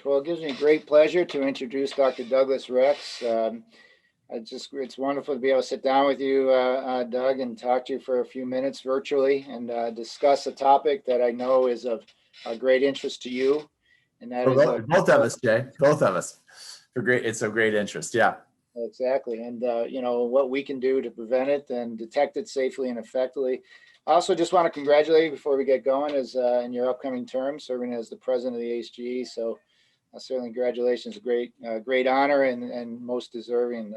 Well, it gives me great pleasure to introduce Dr. Douglas Rex. It's wonderful to be able to sit down with you, Doug, and talk to you for a few minutes virtually and discuss a topic that I know is of great interest to you. And that is both of us, Jay, both of us. It's of great interest. Yeah. Exactly. And, what we can do to prevent it and detect it safely and effectively. I also just want to congratulate you before we get going as in your upcoming term, serving as the president of the ASGE. So certainly congratulations, great honor and most deserving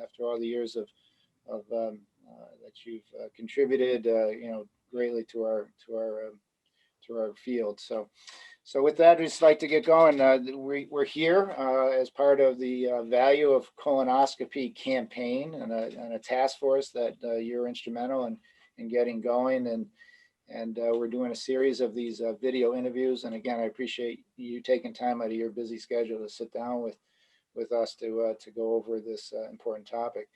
after all the years of that you've contributed, greatly to our field. So with that, we'd just like to get going. We're here as part of the Value of Colonoscopy campaign and a task force that you're instrumental in getting going. And we're doing a series of these video interviews. And again, I appreciate you taking time out of your busy schedule to sit down with us to go over this important topic.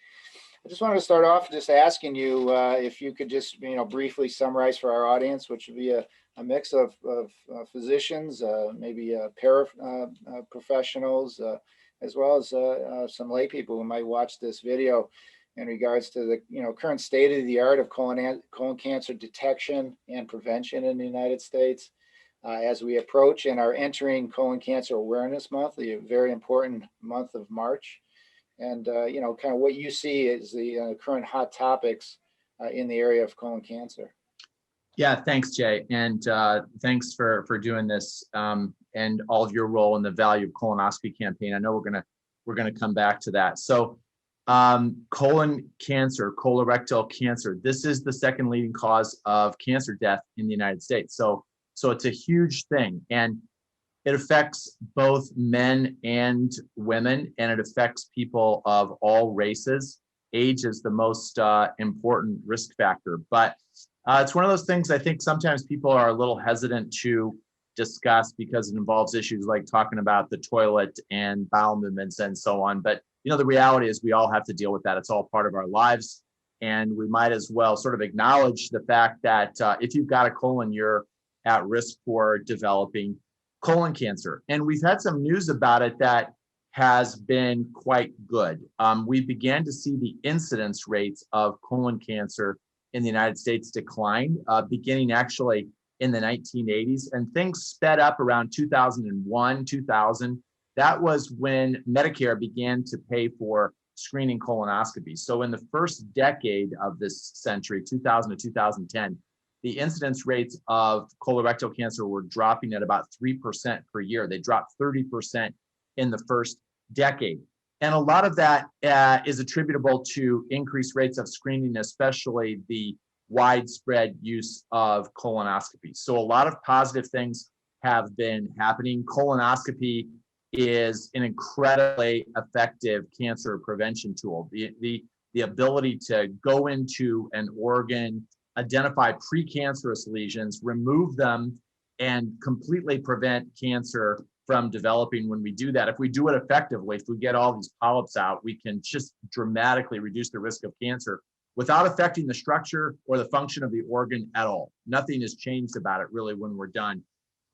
I just wanted to start off just asking you if you could just briefly summarize for our audience, which would be a mix of physicians, maybe professionals, as well as some lay people who might watch this video in regards to the current state of the art of colon cancer detection and prevention in the United States as we approach and are entering Colon Cancer Awareness Month, the very important month of March. And kind of what you see as the current hot topics in the area of colon cancer. Yeah, thanks, Jay, and thanks for doing this and all of your role in the Value of Colonoscopy campaign. I know we're gonna come back to that. So, colon cancer, colorectal cancer. This is the second leading cause of cancer death in the United States. So it's a huge thing, and it affects both men and women, and it affects people of all races. Age is the most important risk factor, but it's one of those things I think sometimes people are a little hesitant to discuss because it involves issues like talking about the toilet and bowel movements and so on. But the reality is we all have to deal with that. It's all part of our lives, and we might as well sort of acknowledge the fact that if you've got a colon, you're at risk for developing colon cancer. And we've had some news about it that has been quite good. We began to see the incidence rates of colon cancer in the United States decline, beginning actually in the 1980s. And things sped up around 2001, 2000. That was when Medicare began to pay for screening colonoscopies. So in the first decade of this century, 2000 to 2010, the incidence rates of colorectal cancer were dropping at about 3% per year. They dropped 30% in the first decade. And a lot of that is attributable to increased rates of screening, especially the widespread use of colonoscopy. So a lot of positive things have been happening. Colonoscopy is an incredibly effective cancer prevention tool. The ability to go into an organ, identify precancerous lesions, remove them, and completely prevent cancer from developing. When we do that, if we do it effectively, if we get all these polyps out, we can just dramatically reduce the risk of cancer without affecting the structure or the function of the organ at all. Nothing has changed about it really when we're done.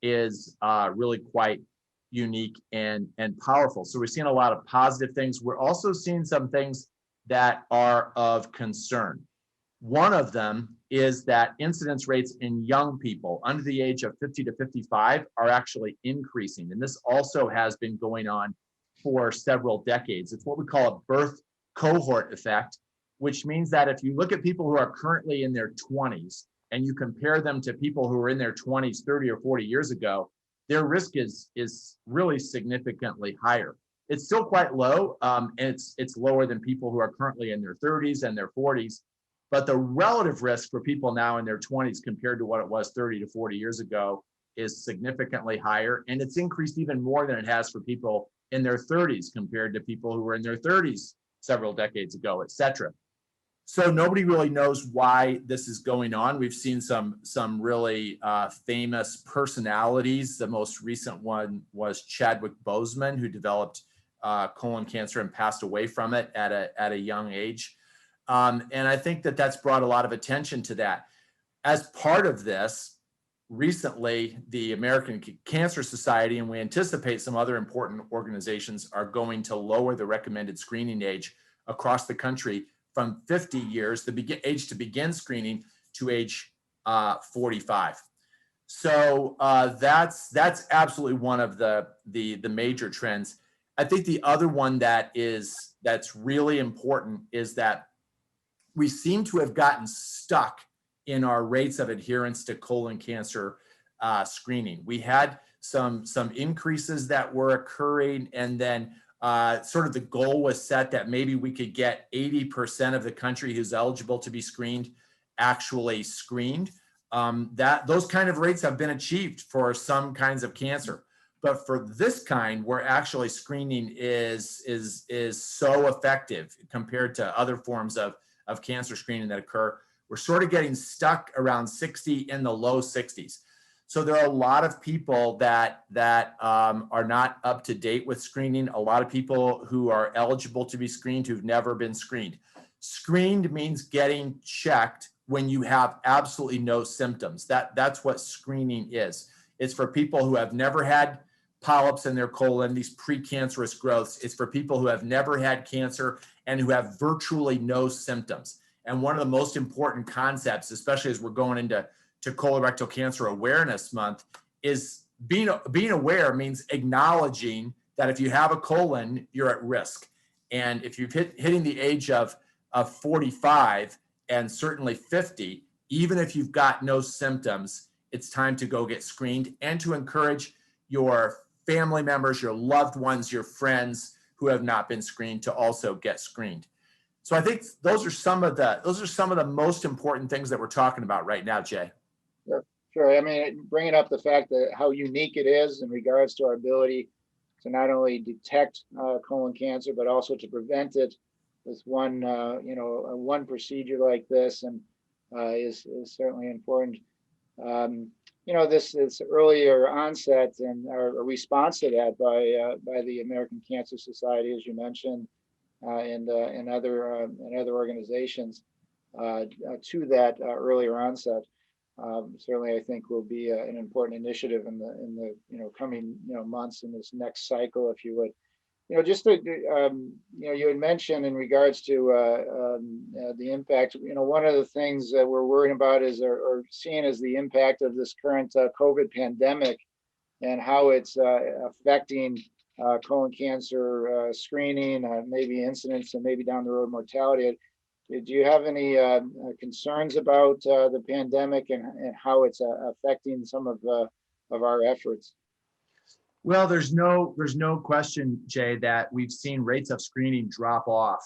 Is really quite unique and powerful. So we're seeing a lot of positive things. We're also seeing some things that are of concern. One of them is that incidence rates in young people under the age of 50 to 55 are actually increasing. And this also has been going on for several decades. It's what we call a birth cohort effect, which means that if you look at people who are currently in their 20s and you compare them to people who were in their 20s 30 or 40 years ago, their risk is really significantly higher. It's still quite low, and it's lower than people who are currently in their 30s and their 40s. But the relative risk for people now in their 20s compared to what it was 30 to 40 years ago is significantly higher. And it's increased even more than it has for people in their 30s compared to people who were in their 30s several decades ago, et cetera. So nobody really knows why this is going on. We've seen some really famous personalities. The most recent one was Chadwick Boseman, who developed colon cancer and passed away from it at a young age. And I think that that's brought a lot of attention to that. As part of this, recently, the American Cancer Society, and we anticipate some other important organizations, are going to lower the recommended screening age across the country from 50 years, the age to begin screening, to age 45. So that's absolutely one of the major trends. I think the other one that's really important is that we seem to have gotten stuck in our rates of adherence to colon cancer screening. We had some increases that were occurring, and then sort of the goal was set that maybe we could get 80% of the country who's eligible to be screened actually screened. Those kind of rates have been achieved for some kinds of cancer. But for this kind, where actually screening is so effective compared to other forms of cancer screening that occur, we're sort of getting stuck around 60, in the low 60s. So there are a lot of people that are not up to date with screening, a lot of people who are eligible to be screened who've never been screened. Screened means getting checked when you have absolutely no symptoms. That's what screening is. It's for people who have never had polyps in their colon, these precancerous growths. It's for people who have never had cancer and who have virtually no symptoms. And one of the most important concepts, especially as we're going into Colorectal Cancer Awareness Month, is being aware means acknowledging that if you have a colon, you're at risk. And if you're hitting the age of 45 and certainly 50, even if you've got no symptoms, it's time to go get screened, and to encourage your family members, your loved ones, your friends who have not been screened to also get screened. So I think those are some of the most important things that we're talking about right now, Jay. Sure. I mean, bringing up the fact that how unique it is in regards to our ability to not only detect colon cancer, but also to prevent it with one, one procedure like this, and is certainly important. This earlier onset and a response to that by the American Cancer Society, as you mentioned, and other organizations to that earlier onset. Certainly, I think will be an important initiative in the coming months in this next cycle, if you would. Just to, you had mentioned in regards to the impact. One of the things that we're worrying about is or seeing as the impact of this current COVID pandemic and how it's affecting colon cancer screening, maybe incidence, and maybe down the road mortality. Do you have any concerns about the pandemic and how it's affecting some of our efforts? Well, there's no question, Jay, that we've seen rates of screening drop off.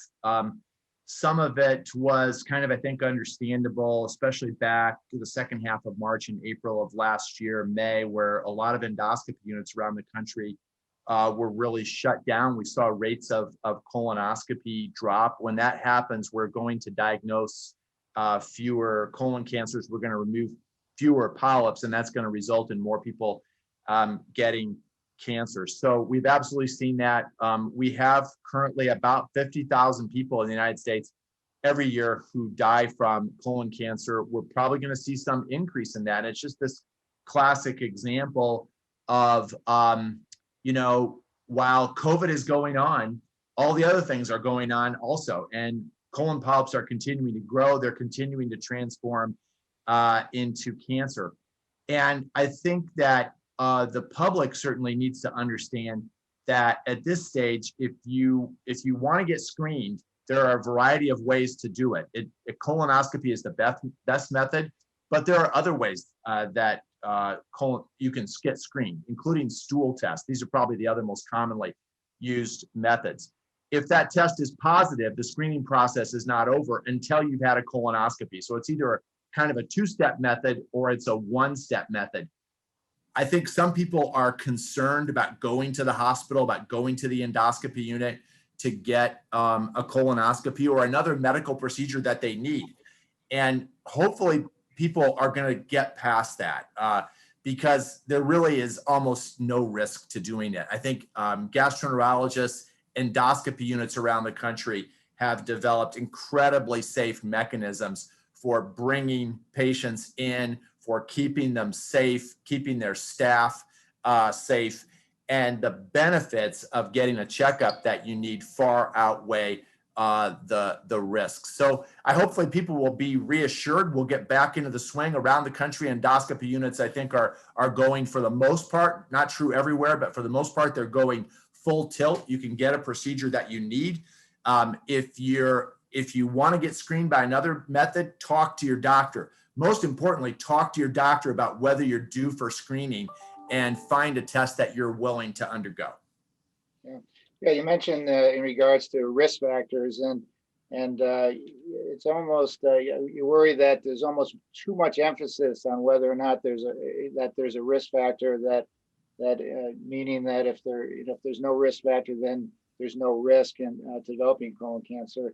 Some of it was kind of, I think, understandable, especially back to the second half of March and April of last year, May, where a lot of endoscopy units around the country were really shut down. We saw rates of colonoscopy drop. When that happens, we're going to diagnose fewer colon cancers. We're going to remove fewer polyps, and that's going to result in more people getting cancer. So we've absolutely seen that. We have currently about 50,000 people in the United States every year who die from colon cancer. We're probably going to see some increase in that. It's just this classic example of, while COVID is going on, all the other things are going on also. And colon polyps are continuing to grow. They're continuing to transform into cancer. And I think that the public certainly needs to understand that at this stage, if you want to get screened, there are a variety of ways to do it. Colonoscopy is the best method, but there are other ways that you can get screened, including stool tests. These are probably the other most commonly used methods. If that test is positive, the screening process is not over until you've had a colonoscopy. So it's either kind of a two-step method or it's a one-step method. I think some people are concerned about going to the hospital, about going to the endoscopy unit to get a colonoscopy or another medical procedure that they need. And hopefully people are going to get past that because there really is almost no risk to doing it. I think gastroenterologists, endoscopy units around the country have developed incredibly safe mechanisms for bringing patients in for keeping them safe, keeping their staff safe, and the benefits of getting a checkup that you need far outweigh the risks. So hopefully people will be reassured. We'll get back into the swing. Around the country. Endoscopy units, I think, are going, for the most part, not true everywhere, but for the most part, they're going full tilt. You can get a procedure that you need. If you want to get screened by another method, talk to your doctor. Most importantly, talk to your doctor about whether you're due for screening and find a test that you're willing to undergo. Yeah, you mentioned in regards to risk factors, and it's almost you worry that there's almost too much emphasis on whether or not there's a risk factor, meaning that if there's no risk factor, then there's no risk in developing colon cancer.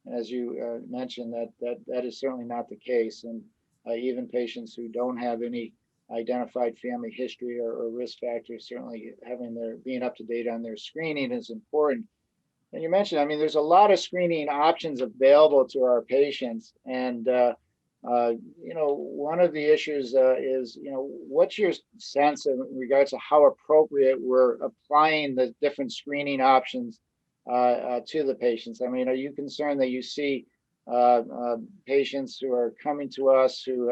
And as you mentioned, that is certainly not the case, and even patients who don't have any identified family history or risk factors, certainly being up to date on their screening is important. And you mentioned, I mean, there's a lot of screening options available to our patients, and one of the issues is, what's your sense in regards to how appropriate we're applying the different screening options to the patients? I mean, are you concerned that you see patients who are coming to us who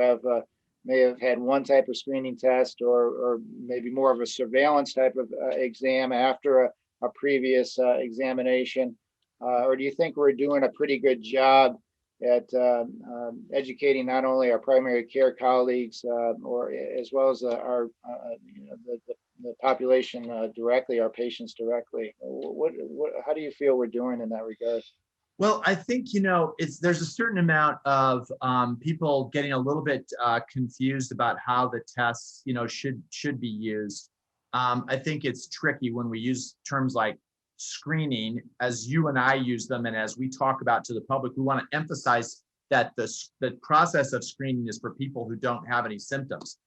may have had one type of screening test, or maybe more of a surveillance type of exam after a previous examination? Or do you think we're doing a pretty good job at educating not only our primary care colleagues, or as well as the population directly, our patients directly? How do you feel we're doing in that regard? Well, I think, there's a certain amount of people getting a little bit confused about how the tests, should be used. I think it's tricky when we use terms like screening, as you and I use them, and as we talk about to the public. We want to emphasize that the process of screening is for people who don't have any symptoms.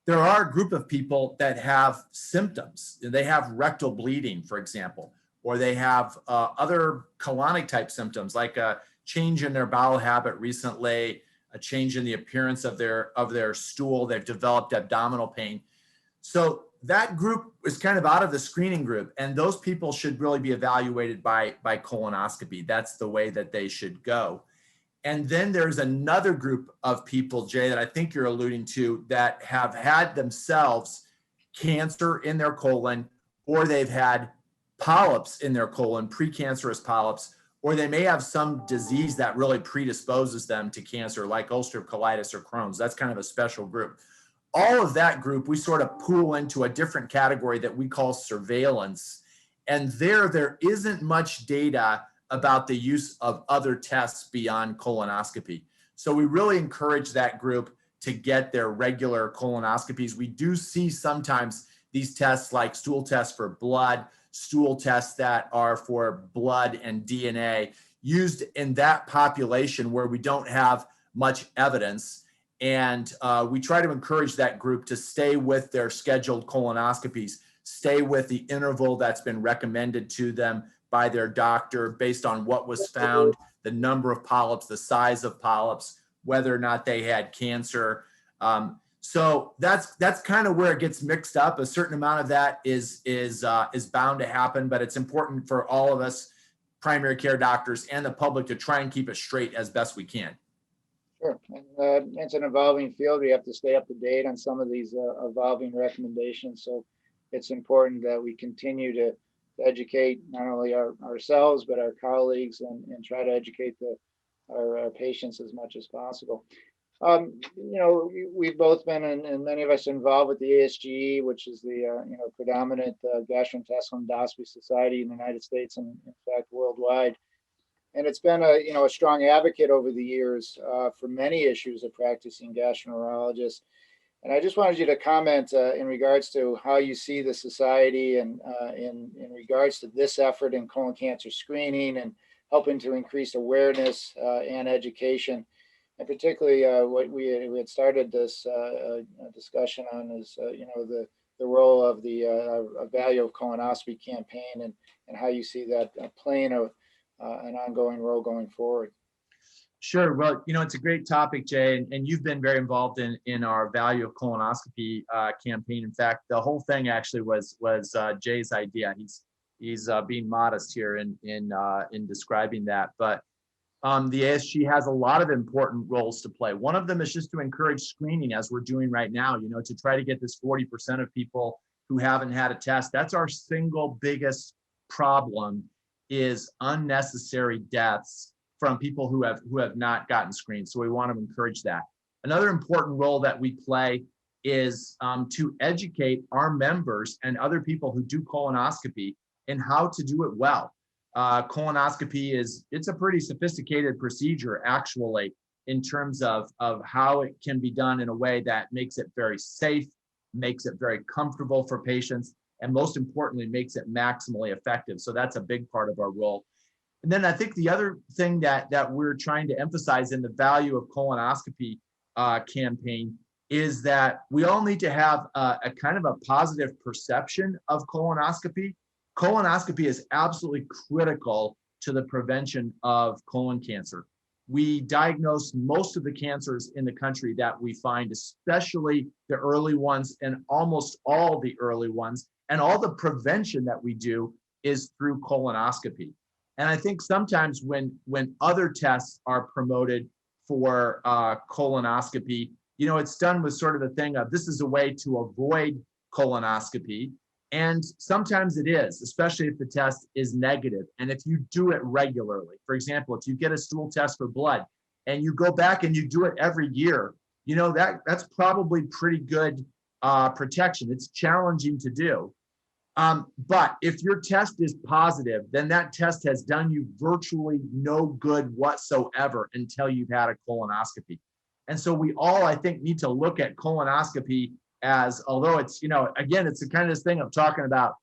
There are a group of people that have symptoms. They have rectal bleeding, for example, or they have other colonic type symptoms, like a change in their bowel habit recently, a change in the appearance of their stool. They've developed abdominal pain. So that group is kind of out of the screening group, and those people should really be evaluated by colonoscopy. That's the way that they should go. And then there's another group of people, Jay, that I think you're alluding to, that have had themselves cancer in their colon, or they've had polyps in their colon, precancerous polyps, or they may have some disease that really predisposes them to cancer, like ulcerative colitis or Crohn's. That's kind of a special group. All of that group, we sort of pool into a different category that we call surveillance. And there isn't much data about the use of other tests beyond colonoscopy. So we really encourage that group to get their regular colonoscopies. We do see sometimes these tests, like stool tests for blood, stool tests that are for blood and DNA, used in that population where we don't have much evidence. And we try to encourage that group to stay with their scheduled colonoscopies, stay with the interval that's been recommended to them by their doctor based on what was found, the number of polyps, the size of polyps, whether or not they had cancer. So that's kind of where it gets mixed up. A certain amount of that is bound to happen, but it's important for all of us, primary care doctors and the public, to try and keep it straight as best we can. Sure. And it's an evolving field. We have to stay up to date on some of these evolving recommendations. So it's important that we continue to educate not only ourselves, but our colleagues, and try to educate our patients as much as possible. We've both been, and many of us, involved with the ASGE, which is the predominant gastrointestinal endoscopy society in the United States, and in fact worldwide. And it's been a strong advocate over the years for many issues of practicing gastroenterologists. And I just wanted you to comment in regards to how you see the society, and in regards to this effort in colon cancer screening and helping to increase awareness and education. And particularly what we had started this discussion on is the role of the value of colonoscopy campaign, and how you see that playing an ongoing role going forward. Sure. Well, it's a great topic, Jay, and you've been very involved in our value of colonoscopy campaign. In fact, the whole thing actually was Jay's idea. He's being modest here in describing that, but the ASG has a lot of important roles to play. One of them is just to encourage screening, as we're doing right now. To try to get this 40% of people who haven't had a test. That's our single biggest problem, is unnecessary deaths from people who have not gotten screened. So we want to encourage that. Another important role that we play is to educate our members and other people who do colonoscopy in how to do it well. Colonoscopy it's a pretty sophisticated procedure, actually, in terms of how it can be done in a way that makes it very safe, makes it very comfortable for patients, and most importantly, makes it maximally effective. So that's a big part of our role. And then I think the other thing that we're trying to emphasize in the value of colonoscopy campaign is that we all need to have a kind of a positive perception of colonoscopy. Colonoscopy is absolutely critical to the prevention of colon cancer. We diagnose most of the cancers in the country that we find, especially the early ones and almost all the early ones. And all the prevention that we do is through colonoscopy. And I think sometimes when other tests are promoted for colonoscopy, it's done with sort of the thing of this is a way to avoid colonoscopy. And sometimes it is, especially if the test is negative. And if you do it regularly, for example, if you get a stool test for blood and you go back and you do it every year, that's probably pretty good protection. It's challenging to do. But if your test is positive, then that test has done you virtually no good whatsoever until you've had a colonoscopy. And so we all, I think, need to look at colonoscopy as, although it's, again, it's the kind of this thing of talking about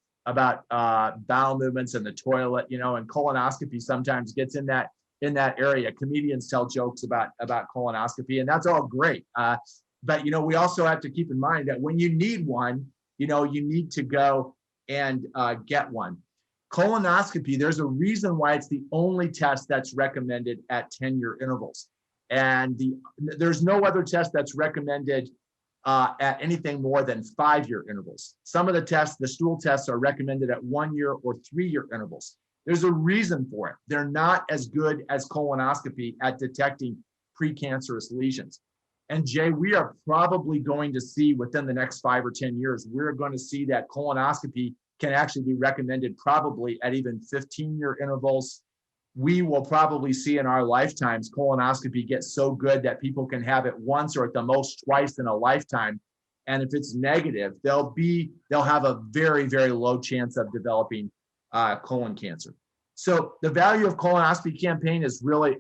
bowel movements and the toilet, and colonoscopy sometimes gets in that area. Comedians tell jokes about colonoscopy, and that's all great. But, we also have to keep in mind that when you need one, you need to go and get one. Colonoscopy, there's a reason why it's the only test that's recommended at 10-year intervals. And there's no other test that's recommended at anything more than 5-year intervals. Some of the tests, the stool tests, are recommended at 1-year or 3-year intervals. There's a reason for it. They're not as good as colonoscopy at detecting precancerous lesions. And Jay, we are probably going to see within the next 5 or 10 years, we're going to see that colonoscopy can actually be recommended probably at even 15-year intervals. We will probably see in our lifetimes colonoscopy get so good that people can have it once or at the most twice in a lifetime. And if it's negative, they'll have a very, very low chance of developing colon cancer. So the value of colonoscopy campaign is really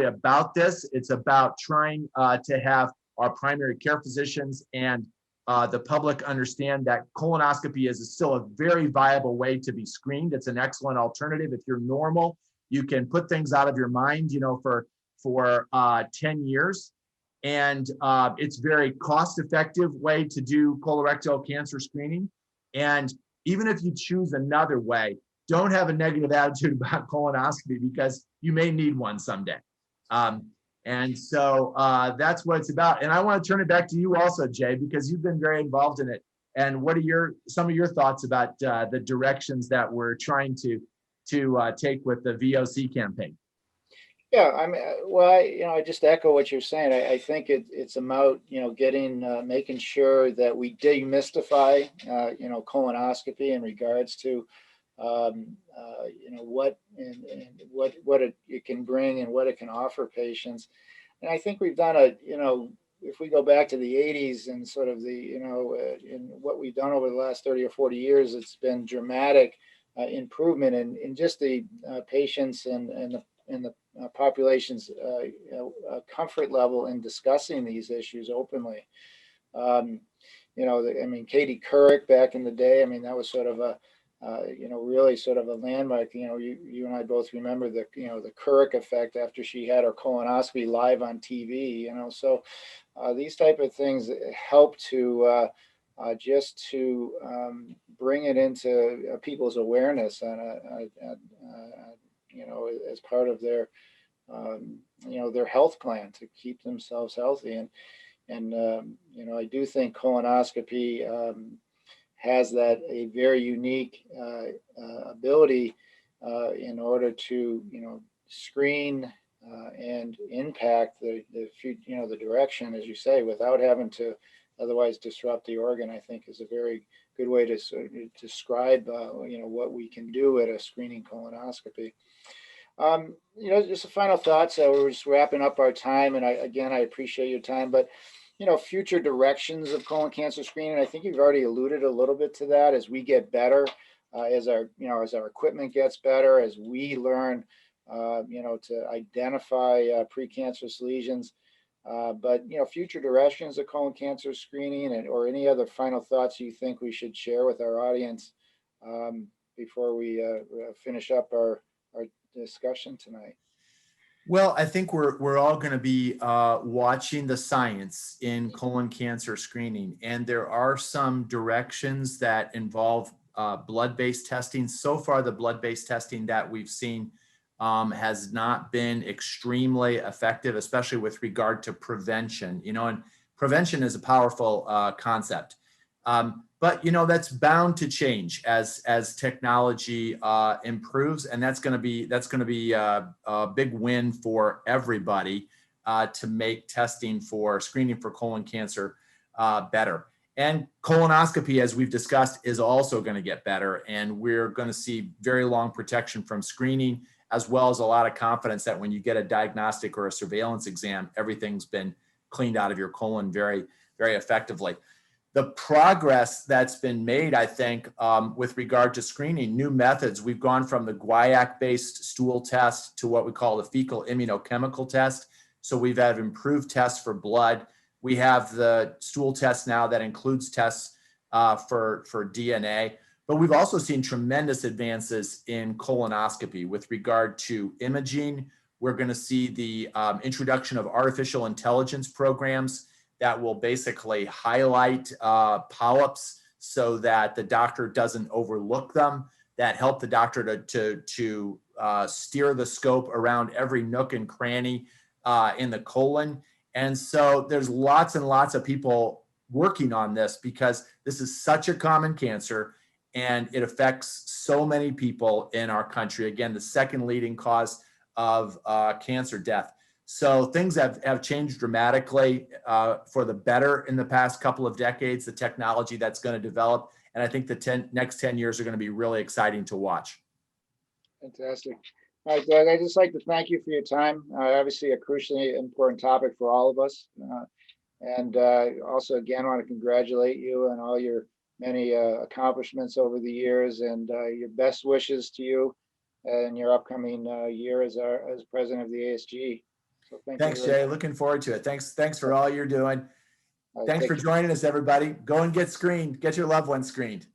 about this. It's about trying to have our primary care physicians and the public understand that colonoscopy is still a very viable way to be screened. It's an excellent alternative. If you're normal, you can put things out of your mind, for 10 years. And it's very cost-effective way to do colorectal cancer screening. And even if you choose another way, don't have a negative attitude about colonoscopy, because you may need one someday. And so that's what it's about. And I want to turn it back to you also, Jay, because you've been very involved in it. And what are some of your thoughts about the directions that we're trying to take with the VOC campaign? Yeah, I mean, well, I just echo what you're saying. I think it's about, making sure that we demystify, colonoscopy in regards to, what it can bring and what it can offer patients. And I think we've done if we go back to the 80s and sort of in what we've done over the last 30 or 40 years, it's been dramatic improvement in just the patients and the population's comfort level in discussing these issues openly. Katie Couric back in the day, that was sort of a really sort of a landmark. You and I both remember the Couric effect after she had her colonoscopy live on TV. So these type of things help to just to bring it into people's awareness and as part of their their health plan to keep themselves healthy. And I do think colonoscopy has that a very unique ability in order to, screen and impact the direction, as you say, without having to otherwise disrupt the organ. I think is a very good way to sort of describe, what we can do at a screening colonoscopy. Just a final thought. So we're just wrapping up our time, and I appreciate your time, but future directions of colon cancer screening. I think you've already alluded a little bit to that as we get better, as our equipment gets better, as we learn, to identify precancerous lesions. But future directions of colon cancer screening, or any other final thoughts you think we should share with our audience before we finish up our discussion tonight. Well, I think we're all going to be watching the science in colon cancer screening, and there are some directions that involve blood-based testing. So far, the blood-based testing that we've seen has not been extremely effective, especially with regard to prevention. And prevention is a powerful concept. But that's bound to change as technology improves, and that's going to be a big win for everybody to make testing for screening for colon cancer better. And colonoscopy, as we've discussed, is also going to get better, and we're going to see very long protection from screening, as well as a lot of confidence that when you get a diagnostic or a surveillance exam, everything's been cleaned out of your colon very, very effectively. The progress that's been made, I think, with regard to screening, new methods, we've gone from the guaiac-based stool test to what we call the fecal immunochemical test. So we've had improved tests for blood. We have the stool test now that includes tests for DNA. But we've also seen tremendous advances in colonoscopy with regard to imaging. We're going to see the introduction of artificial intelligence programs that will basically highlight polyps so that the doctor doesn't overlook them, that help the doctor to steer the scope around every nook and cranny in the colon. And so there's lots and lots of people working on this because this is such a common cancer and it affects so many people in our country. Again, the second leading cause of cancer death. So things have changed dramatically for the better in the past couple of decades, the technology that's going to develop. And I think the next 10 years are going to be really exciting to watch. Fantastic. All right, Doug, I'd just like to thank you for your time. Obviously a crucially important topic for all of us. And also, again, want to congratulate you on all your many accomplishments over the years, and your best wishes to you in your upcoming year as president of the ASGE. So thanks, Jay. Looking forward to it. Thanks for all you're doing. Right, thanks for joining us, everybody. Go and get screened. Get your loved ones screened.